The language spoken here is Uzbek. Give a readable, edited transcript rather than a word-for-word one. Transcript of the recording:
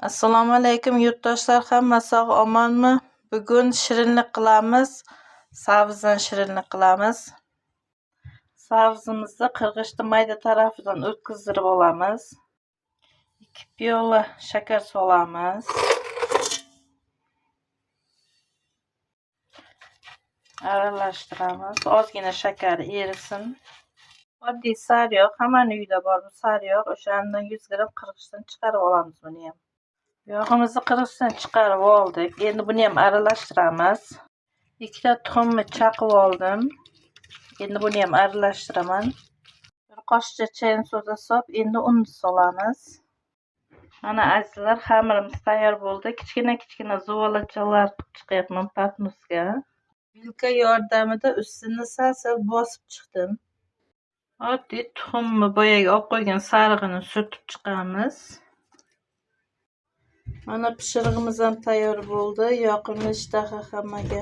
Assalomu alaykum yurtdoshlar, hammasi sog' omonmi? Bugun shirinlik qilamiz. Sabzidan shirinlik qilamiz. Sabzimizni qirg'ichni mayda tarafidan o'tkazdirib olamiz. 2 piyola shakar solamiz. Aralashtiramiz. Ozgina shakar erisin. Oddiy sariyog', hammaning uyida bor bu sariyog'. O'shandan 100 gram qirg'ichdan chiqarib olamiz buni ham. Yog'imizni qirg'ichdan chiqarib oldik. Endi buni ham aralashtiramiz. 2 ta tuxumni chaqib oldim. Endi buni ham aralashtiraman. 1 qoshiqcha chayin soda solib, endi unni solamiz. Mana azizlar, xamirimiz tayyor bo'ldi. Kichkina zuvolachalar chiqyapman patnusga. Vilka yordamida ustini sal bosib chiqdim. Oddiy tuxumni boyaga olib qo'ygan sarig'ini surtib chiqamiz. Mana pishirig'imiz ham tayyor bo'ldi. Yoqimli ishtaha hammaga.